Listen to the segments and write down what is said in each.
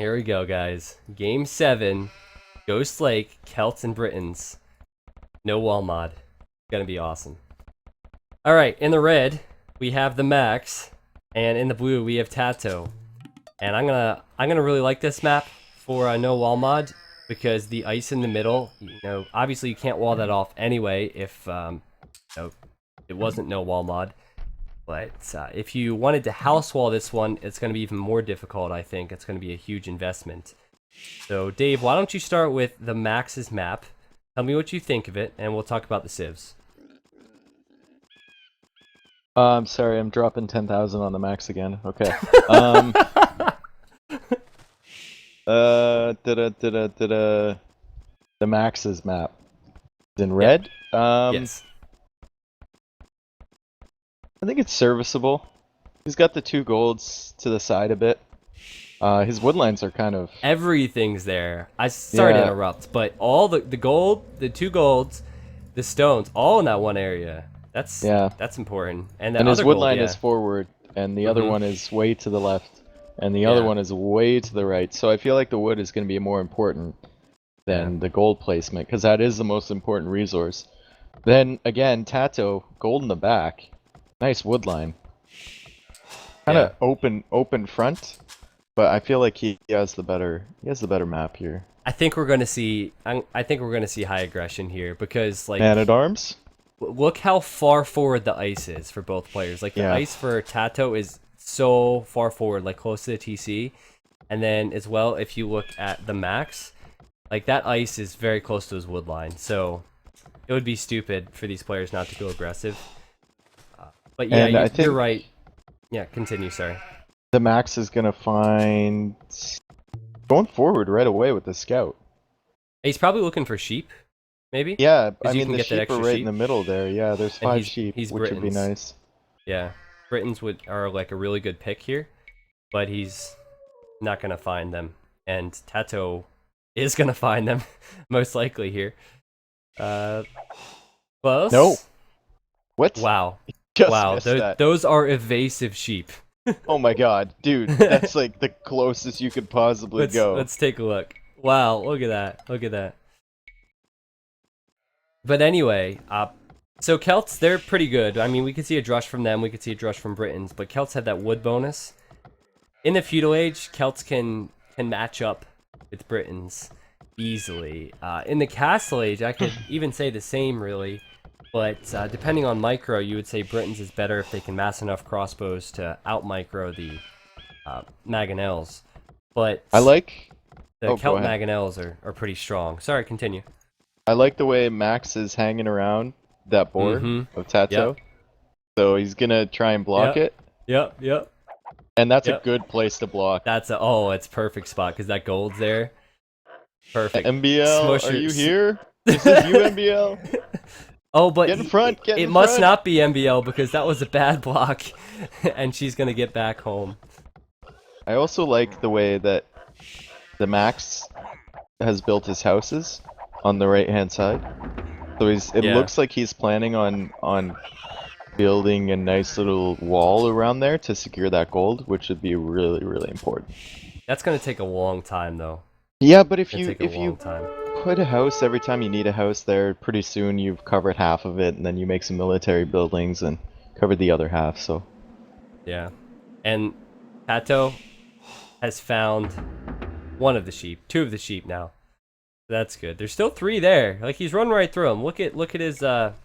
Here we go, guys. Game 7. Ghost Lake, Celts and Britons. No wall mod. Gonna be awesome. Alright, in the red, we have TheMax. And in the blue, we have Tatoh. And I'm gonna really like this map for a no wall mod. Because the ice in the middle, obviously you can't wall that off anyway if it wasn't no wall mod. But if you wanted to house wall this one, it's going to be even more difficult, I think. It's going to be a huge investment. So, Dave, why don't you start with TheMax's map? Tell me what you think of it, and we'll talk about the civs. I'm sorry, I'm dropping 10,000 on the max again. Okay. The max's map is in red. Yes. I think it's serviceable. He's got the 2 golds to the side a bit. His woodlines are kind of... Everything's there. Sorry to interrupt, but all the gold, the 2 golds, the stones, all in that one area. That's important. And his woodline is forward, and the other one is way to the left, and the other one is way to the right. So I feel like the wood is going to be more important than the gold placement, because that is the most important resource. Then again, Tatoh, gold in the back. Nice woodline. Kind of open front, but I feel like he has the better map here. I think we're gonna see. I think we're gonna see high aggression here because Man at Arms. Look how far forward the ice is for both players. Like the ice for Tatoh is so far forward, like close to the TC, and then as well if you look at TheMax, like that ice is very close to his woodline. So it would be stupid for these players not to go aggressive. But yeah, you're right. Yeah, continue, sorry. TheMax is going to find... going forward right away with the scout. He's probably looking for sheep, maybe? Yeah, I mean, mean, the sheep are right in the middle there. Yeah, there's 5 sheep, which would be nice. Yeah, Britons are like a really good pick here, but he's not going to find them. And Tatoh is going to find them, most likely here. Close? No. What? Wow. Wow, those are evasive sheep. Oh my god, dude, that's like the closest you could possibly go. Let's take a look. Wow, look at that. Look at that. But anyway, so Celts, they're pretty good. I mean, we could see a drush from them, we could see a drush from Britons, but Celts have that wood bonus. In the feudal age, Celts can match up with Britons easily. In the castle age, I could even say the same, really. But depending on micro, you would say Britons is better if they can mass enough crossbows to out-micro the Mangonels. But I like... the Celt Mangonels are pretty strong. Sorry, continue. I like the way Max is hanging around that board of Tatoh. Yep. So he's going to try and block it. Yep. And that's a good place to block. It's perfect spot because that gold's there. Perfect. MBL, are you here? This is you, MBL. Oh, but get in front, it must not be MBL because that was a bad block, and she's gonna get back home. I also like the way that TheMax has built his houses on the right-hand side. So it looks like he's planning on building a nice little wall around there to secure that gold, which would be really, really important. That's gonna take a long time, though. Yeah, but if you put a house every time you need a house there, pretty soon you've covered half of it, and then you make some military buildings and cover the other half. So yeah, and Tatoh has found 1 of the sheep, 2 of the sheep now. That's good. There's still 3 there. Like he's run right through them. Look at his line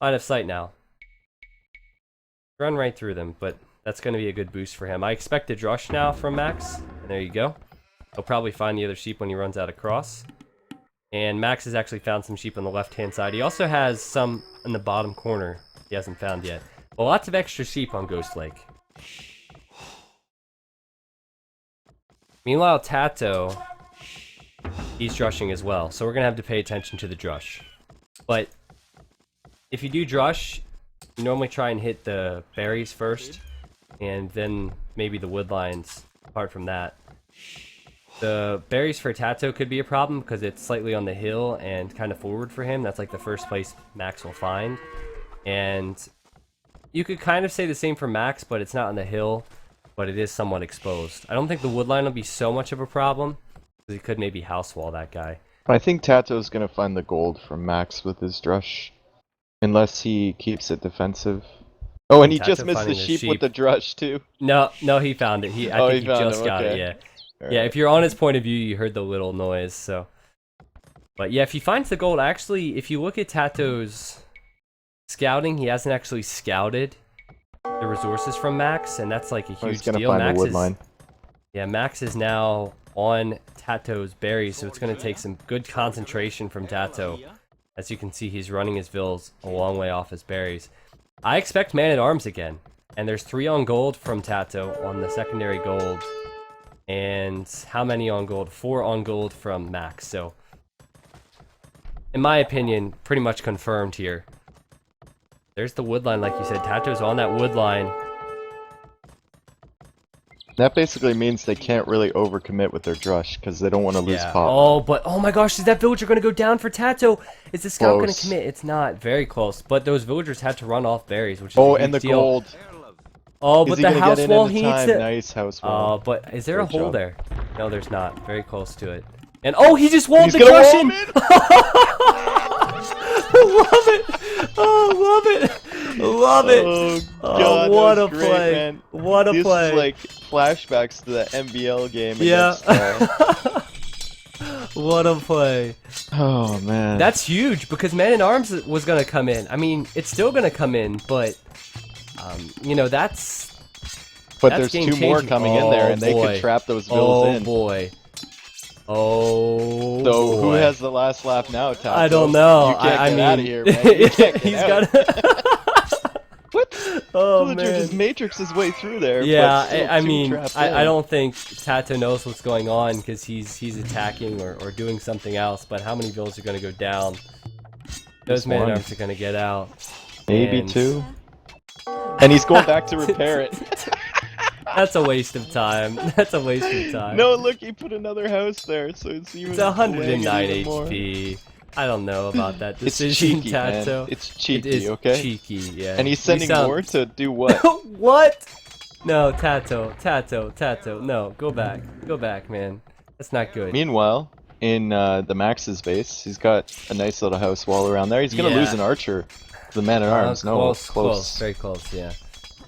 of sight now. Run right through them, but that's going to be a good boost for him. I expect a drush now from Max, and there you go. He'll probably find the other sheep when he runs out across. And Max has actually found some sheep on the left-hand side. He also has some in the bottom corner he hasn't found yet. But lots of extra sheep on Ghost Lake. Meanwhile, Tatoh, he's drushing as well. So we're going to have to pay attention to the drush. But if you do drush, you normally try and hit the berries first. And then maybe the woodlines apart from that. The berries for Tatoh could be a problem because it's slightly on the hill and kind of forward for him. That's like the first place Max will find. And you could kind of say the same for Max, but it's not on the hill. but it is somewhat exposed. I don't think the wood line will be so much of a problem. He could maybe house wall that guy. I think Tato's gonna find the gold from Max with his drush. Unless he keeps it defensive. Oh, and he Tato just missed the finding the sheep with the drush too. No, he found it. I think he found just him, got it, okay. yeah. All Yeah, right. if you're on his point of view, you heard the little noise, so. But yeah, if he finds the gold, actually, if you look at Tato's scouting, he hasn't actually scouted the resources from Max, and that's like a Oh, he's huge gonna deal. find Max the wood is, line. yeah, Max is now on Tato's berries, so it's going to take some good concentration from Tato. As you can see, he's running his vills a long way off his berries. I expect man-at-arms again, and there's 3 on gold from Tato on the secondary gold. And how many on gold? 4 on gold from Max, so in my opinion, pretty much confirmed here. There's the wood line, like you said. Tato's on that wood line. That basically means they can't really overcommit with their drush because they don't want to lose Yeah. pop. Oh, but oh my gosh, is that villager going to go down for Tato? Is the scout going to Close. commit? It's not. Very close. But those villagers had to run off berries, which is Oh, a huge and the deal. gold. Oh, Is but he the gonna house get in wall, in he the needs time? to... Nice house wall. Oh, but is there a Great hole job. there? No, there's not. Very close to it. And oh, he just walled He's the gonna crush wall in! him in! Love it! Oh, love it! Love it! Oh, Oh, God, what that a was great, play! man. What a This play! is like flashbacks to the MBL game Yeah. against What a play! Oh, man. That's huge because man-at-arms was gonna come in. I mean, it's still gonna come in, but you know that's But there's 2 more game-changing. coming in there, and they boy. could trap those vills Oh in. boy! Oh So boy! who has the last laugh now, Tato? I don't know. You can't I get mean, out of here, man. You can't get he's out. got. What? Oh Villager man! just matrix his way through there. Yeah, but still I 2 mean, trapped I in. don't think Tato knows what's going on because he's attacking or doing something else. But how many vills are going to go down? Those Just one. man-at-arms are going to get out. Maybe And 2. And he's going back to repair it. That's a waste of time. That's a waste of time. No, look, he put another house there, so it's even. It's 109 laying it even more. HP. I don't know about that It's decision, cheeky, man. Tato. It's cheeky, It is okay? cheeky, yeah. And he's You sending sound- more to do what? What? No, Tato. No, go back, man. That's not good. Meanwhile, in the Max's base, he's got a nice little house wall around there. He's gonna Yeah. lose an archer. The man-at-arms. No, close, very close, yeah.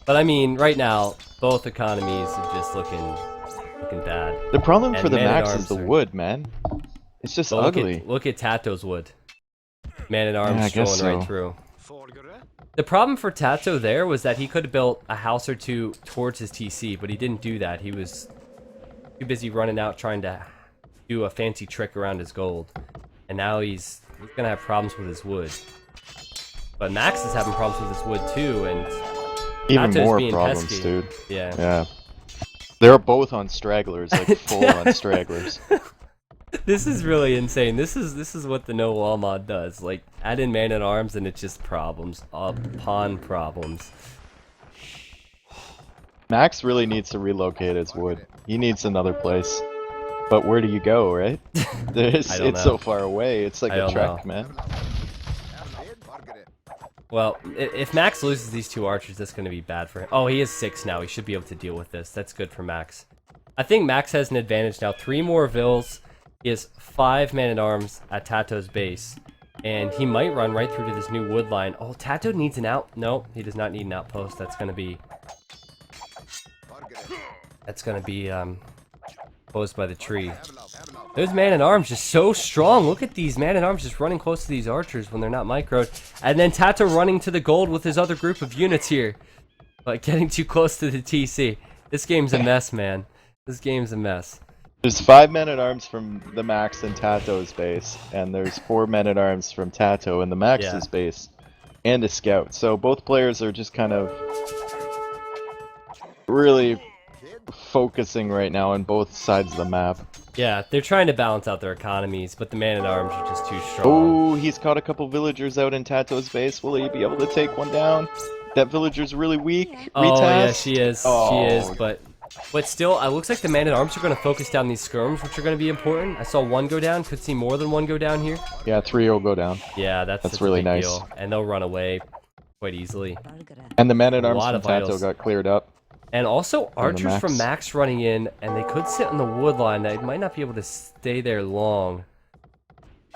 But I mean, right now, both economies are just looking bad. The problem And for the Max man-at-arms is the are- wood, man. It's just But ugly. look at Tato's wood. Man at Yeah, I arms guess strolling right so. through. The problem for Tato there was that he could have built a house or 2 towards his TC, but he didn't do that. He was too busy running out trying to do a fancy trick around his gold. And now he's gonna have problems with his wood. But Max is having problems with his wood too, and Even Tato's more being problems, pesky. dude. yeah. Yeah. They're both on stragglers, like full on stragglers. This is really insane. This is what the no wall mod does. Like add in man at arms and it's just problems upon problems. Max really needs to relocate his wood. He needs another place. But where do you go, right? It's I don't know. so far away. It's like I a don't trek, know. man. Well, if Max loses these 2 archers, that's going to be bad for him. Oh, he is 6 now. He should be able to deal with this. That's good for Max. I think Max has an advantage now. 3 more vills. He has 5 man-at-arms at Tato's base. And he might run right through to this new wood line. Oh, Tato needs an out... No, he does not need an outpost. That's going to be... Closed by the tree. Those man-at-arms just so strong. Look at these man-at-arms just running close to these archers when they're not microed. And then Tato running to the gold with his other group of units here. But getting too close to the TC. This game's a mess, man. This game's a mess. There's 5 men-at-arms from the Max and Tato's base, and there's 4 men-at-arms from Tato and the Max's Yeah. base, and a scout. So both players are just kind of really focusing right now on both sides of the map. Yeah, they're trying to balance out their economies, but the man-at-arms are just too strong. Oh, he's caught a couple villagers out in Tato's base. Will he be able to take one down? That villager's really weak. Oh, yeah, Retest? she is. Oh. She is, but still, it looks like the man-at-arms are going to focus down these skirms, which are going to be important. I saw 1 go down. Could see more than 1 go down here. Yeah, 3 will go down. Yeah, that's such really a big nice. deal. And they'll run away quite easily. And the men-at-arms lot from of Tato vitals. got cleared up. And also From the archers from Max. Max running in, and they could sit on the wood line. They might not be able to stay there long.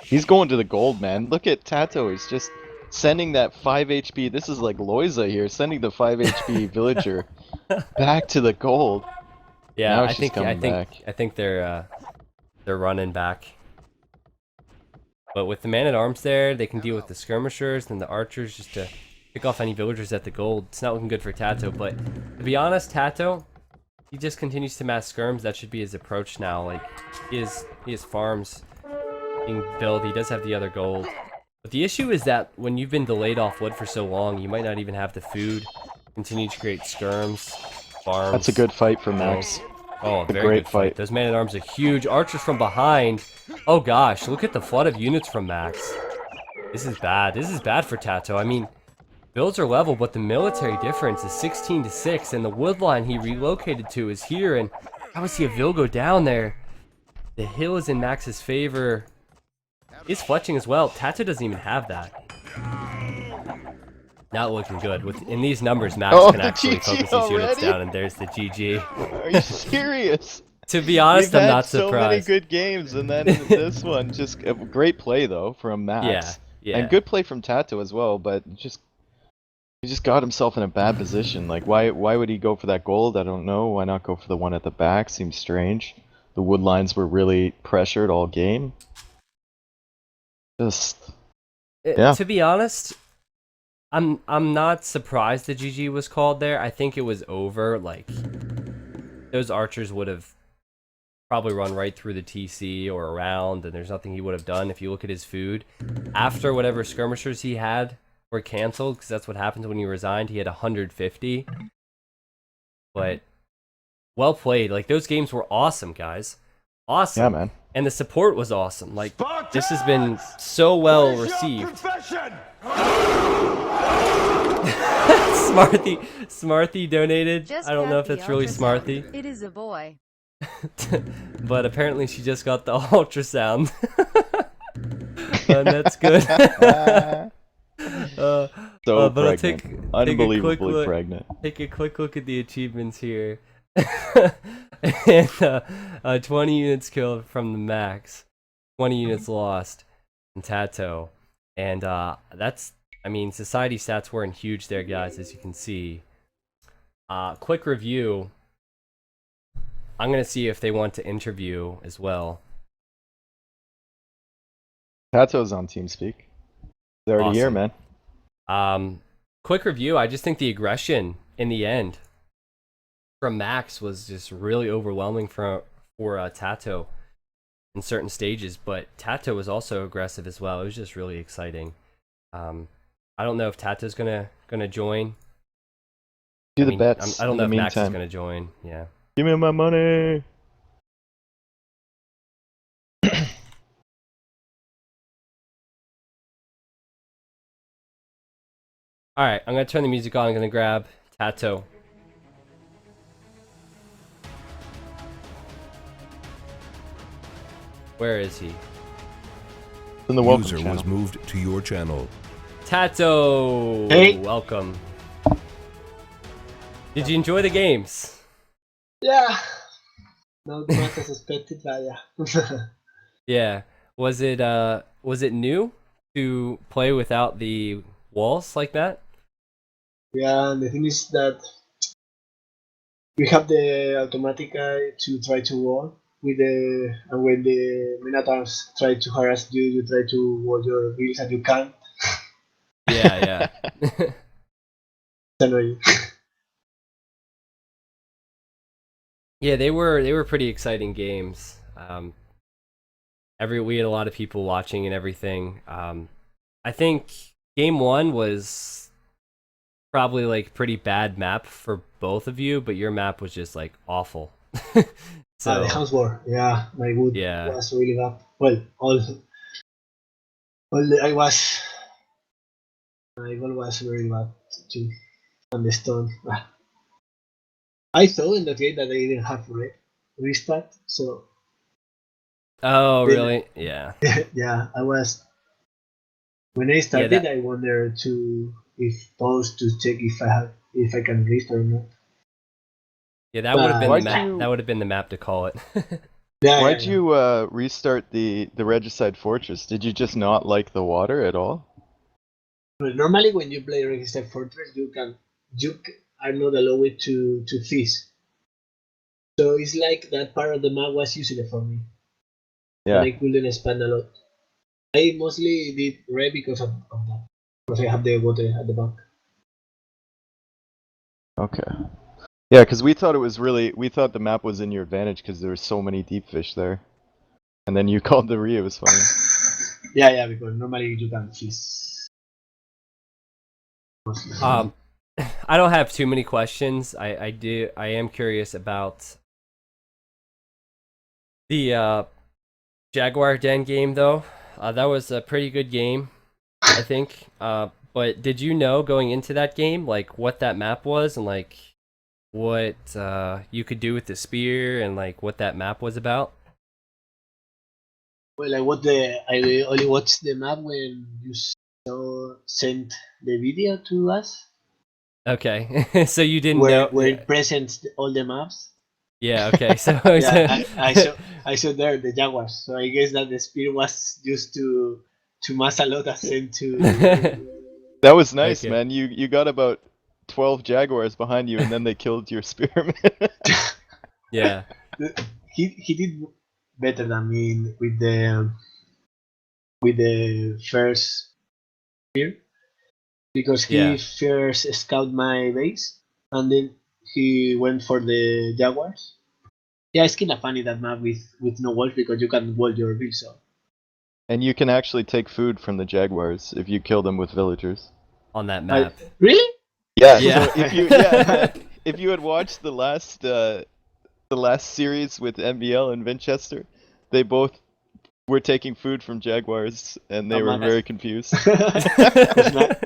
He's going to the gold, man. Look at Tatoh. He's just sending that 5 HP. This is like Loiza here, sending the 5 HP villager back to the gold. Yeah, Now I she's think coming back. they're running back. But with the man-at-arms there, they can deal with the skirmishers and the archers just to pick off any villagers at the gold. It's not looking good for Tatoh, but to be honest, Tatoh, he just continues to mass skirms. That should be his approach now. Like, he has farms being built. He does have the other gold. But the issue is that when you've been delayed off wood for so long, you might not even have the food. Continue to create skirms, farms. That's a good fight for Max. Oh, A very great good fight. Those man-at-arms are huge. Archers from behind. Oh gosh, look at the flood of units from Max. This is bad. This is bad for Tatoh. I mean, builds are level, but the military difference is 16 to 6, and the wood line he relocated to is here, and how is he a Vil go down there? The hill is in Max's favor. He's fletching as well. Tatoh doesn't even have that. Not looking good. In these numbers, Max can the actually GG focus his units already? down, and there's the GG. Are you serious? To be honest, We've I'm had not so many surprised. good games, and then this one, just a great play though from Max. Yeah. And good play from Tatoh as well, but he just got himself in a bad position. Like why would he go for that gold? I don't know. Why not go for the one at the back? Seems strange. The wood lines were really pressured all game. Yeah. To be honest, I'm not surprised the GG was called there. I think it was over. Like, those archers would have probably run right through the TC or around, and there's nothing he would have done. If you look at his food, after whatever skirmishers he had were canceled, because that's what happened when he resigned, he had 150. But well played. Like, those games were awesome, guys. Awesome. Yeah, man. And the support was awesome. Like, this has been so well received. Smarthy donated. I don't know if that's really Smarthy. It is a boy. But apparently she just got the ultrasound. And that's good. So but I'll pregnant. Unbelievably pregnant. Take a quick look at the achievements here. And 20 units killed from the Max, 20 units lost in Tatoh, and that's, I mean, society stats weren't huge there, guys, as you can see. Quick review. I'm gonna see if they want to interview as well. Tato's on TeamSpeak. They're already here, Awesome. man. Quick review. I just think the aggression in the end from Max was just really overwhelming for Tatoh in certain stages, but Tatoh was also aggressive as well. It was just really exciting. I don't know if Tato's gonna join. Do the bets. I don't in know the if Max is meantime. gonna join. Yeah. Give me my money. All right, I'm gonna turn the music on. I'm gonna grab Tatoh. Where is he? In the welcome User channel. was moved to your channel. Tatoh! Hey. Welcome. Did you enjoy the games? Yeah, not much as expected, but yeah. Yeah. Was it new to play without the walls like that? Yeah, and the thing is that we have the automatic guy to try to wall with the, and when the Minotaurs try to harass you, you try to wall your builds and you can't. Yeah. It's annoying. Yeah, they were pretty exciting games. We had a lot of people watching and everything. I think game one was probably like pretty bad map for both of you, but your map was just like awful. So The house war, yeah, my wood Yeah. was really bad. Well, my goal was very bad too, and the stone. I thought in the game that they didn't have restart, so oh Then- really? Yeah. yeah, I was. When I started, I wondered if pause to check if I can restart or not. Yeah, that would have been the Why'd map. you- That would have been the map to call it. Yeah, Why'd yeah, you restart the Regicide Fortress? Did you just not like the water at all? Well, normally when you play Register Fortress, are not allowed to fish. So it's like that part of the map was useful for me, and Yeah. I couldn't expand a lot. I mostly did red because of that, because I have the water at the back. Okay. Yeah, because we thought the map was in your advantage because there were so many deep fish there. And then you called the Rio, it was funny. Yeah, because normally you can fish. Mostly. I don't have too many questions. I am curious about the Jaguar Den game though. That was a pretty good game, I think. But did you know going into that game like what that map was and like what you could do with the spear and like what that map was about? Well, I only watched the map when you sent the video to us, Okay, so you didn't where know? it presents all the maps. Yeah. Okay. So, Yeah, I saw there the Jaguars. So I guess that the spear was used to mass a lot and sent to. That was nice, Okay. man. You got about 12 Jaguars behind you and then they killed your spearman. Yeah. He did better than me with the first spear, because he Yeah. first scout my base and then he went for the Jaguars. Yeah, it's kind of funny that map with no walls, because you can wall your build. So And you can actually take food from the Jaguars if you kill them with villagers. On that map. really? Yeah, Yeah. so if you had watched the last series with MBL and Winchester, they both were taking food from Jaguars and they Oh, were man. very confused. It's not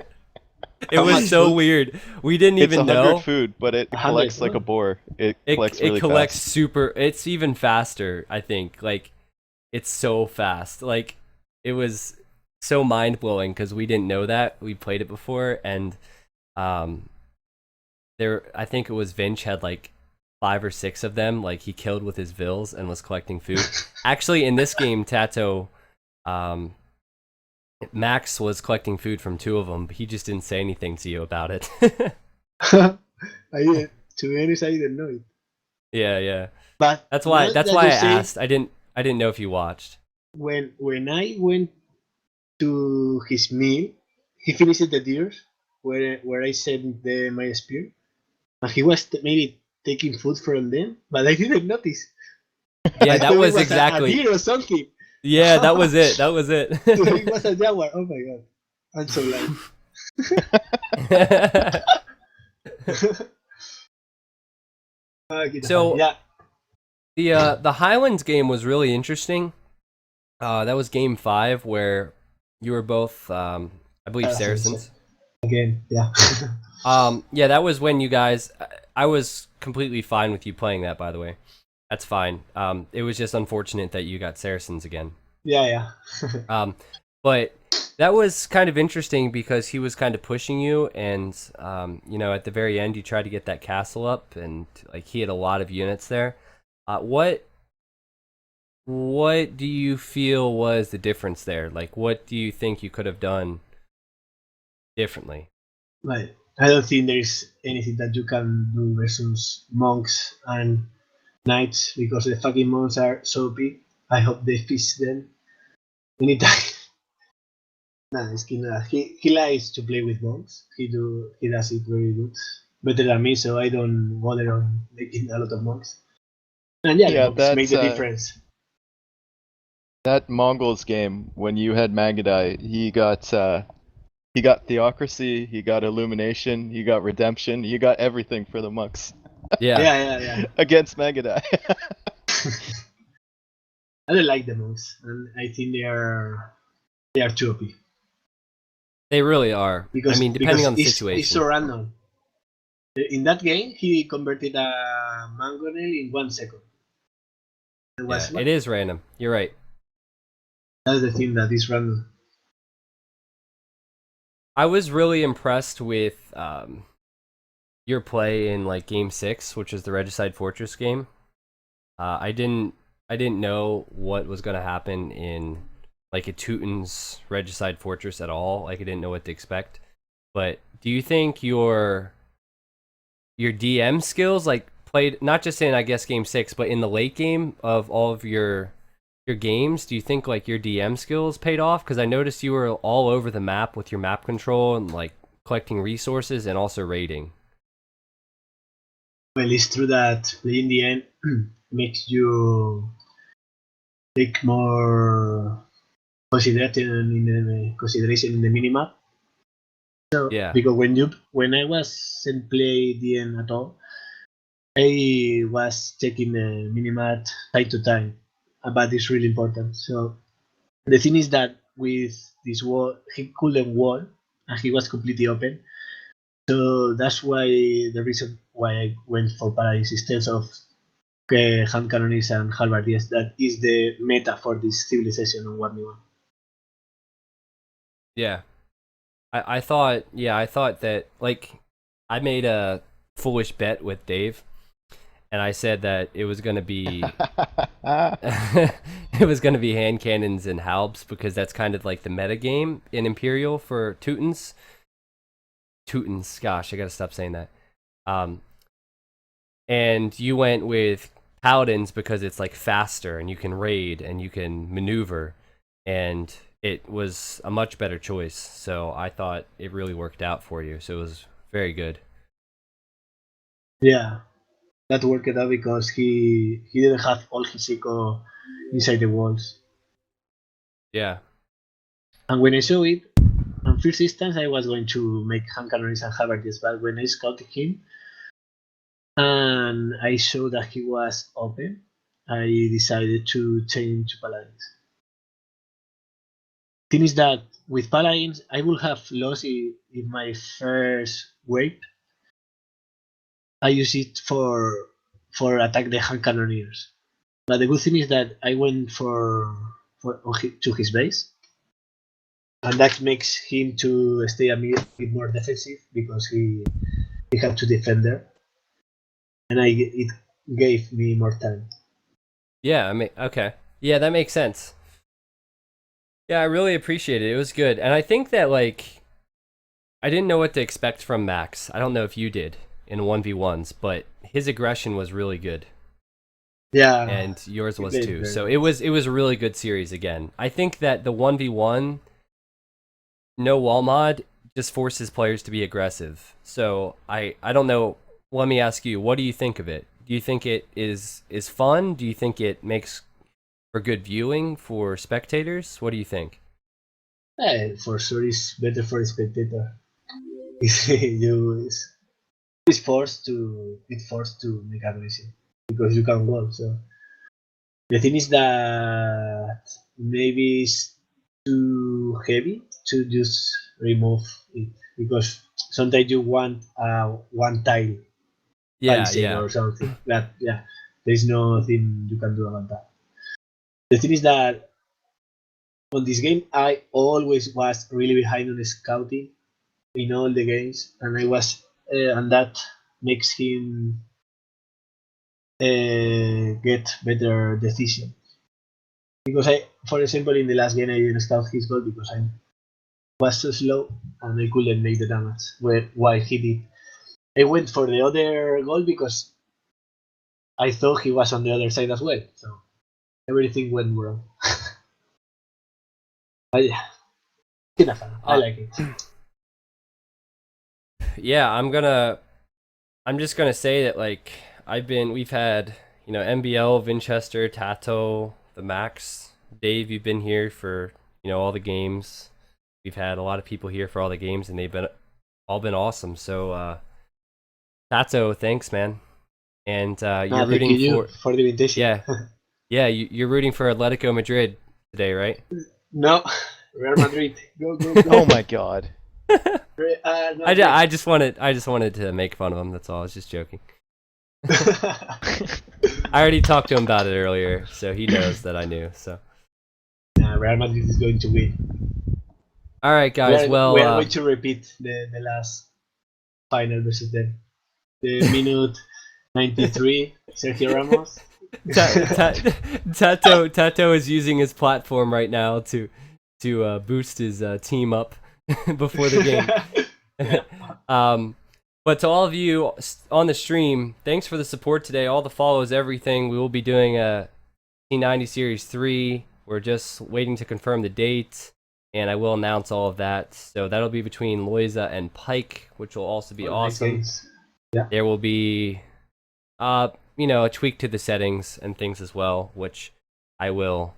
It how was much so food? weird. We didn't It's even 100 know. food, but it 100, collects like huh? a boar. It It collects it really collects fast. super. It's even faster. I think. Like, it's so fast. Like, it was so mind blowing because we didn't know that. We played it before, and um, there. I think it was Vinch had like 5 or 6 of them. Like he killed with his vills and was collecting food. Actually, in this game, Tatoh, um, Max was collecting food from 2 of them. But he just didn't say anything to you about it. I didn't, to be honest, I didn't know it. Yeah, yeah. But That's why. now That's that why you I say, asked. I didn't know if you watched. when I went to his meal, he finished the deers where I sent my spear, and he was maybe taking food from them, but I didn't notice. Yeah, I that thought it was was a exactly. deer or something. Yeah, that was it. That was it. So it was a jaguar. Oh my god! I'm so like. So Yeah, the Highlands game was really interesting. That was game 5 where you were both, I believe, Saracens. again, yeah. Yeah, that was when you guys. I was completely fine with you playing that, by the way. That's fine. It was just unfortunate that you got Saracens again. Yeah. But that was kind of interesting because he was kind of pushing you, and at the very end, you tried to get that castle up, and like he had a lot of units there. What do you feel was the difference there? Like, what do you think you could have done differently? Right. I don't think there's anything that you can do versus monks and knights, because the fucking monks are so big. I hope they fix them anytime. Nah, it's he likes to play with monks. He does it very good, better than me. So I don't bother on making a lot of monks. And yeah, the Yeah, monks make the difference. that Mongols game when you had Magadai, he got Theocracy, he got Illumination, he got Redemption, he got everything for the monks Yeah, Yeah. against Magadai. I don't like the monks, and I think they are too OP, they really are. I mean, depending because on the it's situation. so random. In that game, he converted a mangonel in 1 second. It Yeah, was it is random. You're right. That's the thing that is random. I was really impressed with your play in like Game 6, which is the Regicide Fortress game. I didn't know what was gonna happen in like a Teuton's Regicide Fortress at all. Like I didn't know what to expect. But do you think your DM skills like played not just in I guess Game 6, but in the late game of all of your games? Do you think like your DM skills paid off? Because I noticed you were all over the map with your map control and like collecting resources and also raiding. Well, it's true that playing the end makes you take more consideration in the minimap. Yeah. Because when I wasn't play the end at all, I was checking the minimap time to time, but it's really important. So the thing is that with this wall, he couldn't wall, and he was completely open. So that's why the reason why I went for Paladins instead of hand cannons and halberdiers. That is the meta for this civilization on 1v1. Yeah. I thought that like I made a foolish bet with Dave and I said that it was gonna be it was gonna be hand cannons and halbs because that's kind of like the meta game in Imperial for Teutons. Teutons, gosh, I gotta stop saying that. And you went with paladins because it's like faster and you can raid and you can maneuver, and it was a much better choice. So I thought it really worked out for you. So it was very good. Yeah, that worked out because he didn't have all his eco inside the walls. Yeah. And when I saw it, on first instance, I was going to make hand cannons and halberdiers, but when I scouted him and I saw that he was open, I decided to change to paladins. Thing is that with paladins, I would have lost in my first wave. I use it for attack the hand cannoneers. But the good thing is that I went to his base, and that makes him to stay a bit more defensive because he had to defend there, and it gave me more time. Yeah, I mean, okay. Yeah, that makes sense. Yeah, I really appreciate it. It was good. And I think that like I didn't know what to expect from Max. I don't know if you did in 1v1s, but his aggression was really good. Yeah, And yours he was played too. very So well. it was a really good series again. I think that the 1v1 no wall mod just forces players to be aggressive. So I don't know. Let me ask you, what do you think of it? Do you think it is fun? Do you think it makes for good viewing for spectators? What do you think? For sure, it's better for a spectator. It's forced to make aggressive because you can wall. So the thing is that maybe it's too heavy to just remove it because sometimes you want one tile Yeah, palisade yeah. or something. But yeah, there's nothing you can do about that. The thing is that on this game, I always was really behind on the scouting in all the games, and and that makes him get better decisions. Because for example, in the last game, I didn't scout his goal because I was so slow and I couldn't make the damage. While he did, I went for the other goal because I thought he was on the other side as well. So everything went wrong. But yeah, it's enough. I Uh, like it. yeah, I'm just gonna say that like we've had, you know, MBL, Vinchester, Tatoh, TheMax, Dave, you've been here for, you know, all the games. We've had a lot of people here for all the games and they've been all been awesome. So Tatoh, thanks man. And you're Thank rooting you for for the invitation. yeah. Yeah, you're rooting for Atletico Madrid today, right? No, Real Madrid, go go go. Oh my god. No, I just wanted to make fun of him. That's all. I was just joking. I already talked to him about it earlier, so he knows that I knew. So, Real Madrid is going to win. all right, guys. We are Well, going to repeat the last final versus them. the minute 93, Sergio Ramos. Tatoh is using his platform right now to boost his team up before the game. But to all of you on the stream, thanks for the support today. All the follows, everything. We will be doing a T90 Series 3. We're just waiting to confirm the date, and I will announce all of that. So that'll be between Loiza and Pike, which will also be awesome. Yeah. There will be, a tweak to the settings and things as well, which I will,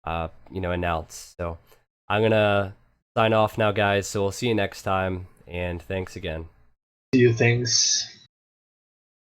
announce. So I'm gonna sign off now, guys. So we'll see you next time, and thanks again. See you. Thanks.